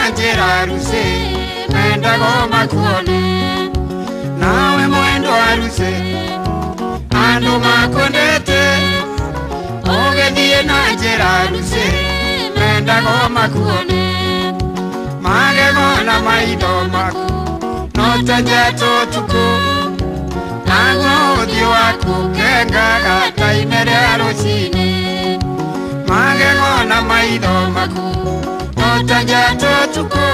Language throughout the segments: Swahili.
na njira rusi mendago makuone nawe mwendo rusi andu makondete ogethie na njira rusi mendago makuone magego na maitho maku no tajeto tuku naguo uthio waku kengaga taimere rucini magego na maitho maku no tajeto tuku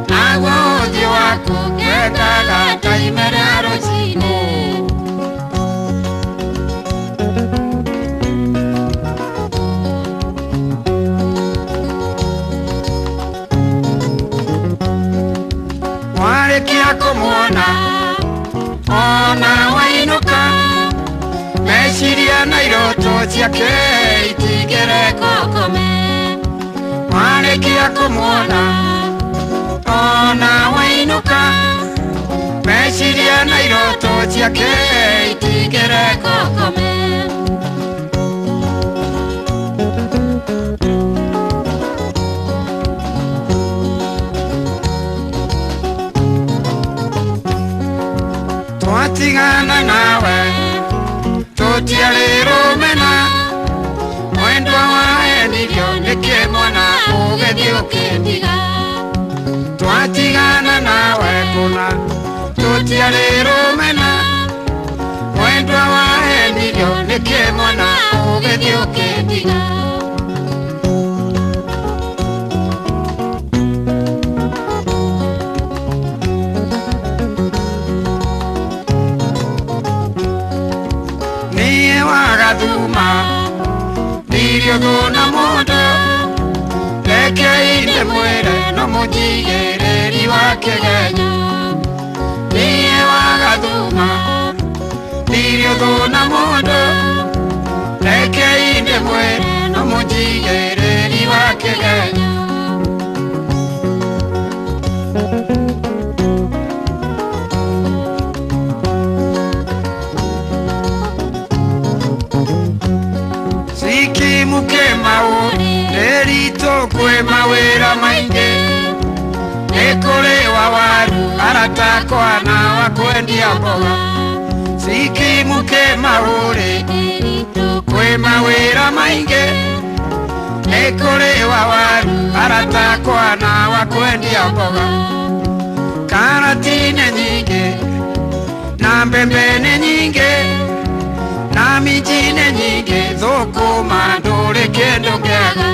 naguo uthio waku kengaga taimere rucini warekia kumuona ona wainuka meciria na iroto ciake itigere kokome warekia kumuona ona wainuka meciria na iroto ciake itigere kokome Tigana nawe tutiariro mena mwendo wa enilio nike mwana ugethio kindiga twatigana nawe kuna tutiariro mena mwendo wa enilio nike mwana ugethio kindiga Duma Nirio gona modo Leke inde muere no mujigere riwa kegenya Niye waga duma Nirio gona modo Leke inde muere no mujigere riwa kegenya Muke mauri Nerito kwe mawera mainge Nekore wawaru Aratako ana wakwendia mboga Siki muke mauri Kwe mawera mainge Nekore wawaru Aratako ana wakwendia mboga Karatine nyinge Na mbembene nyinge na mijine nyinge thukuma nduri kindu kiega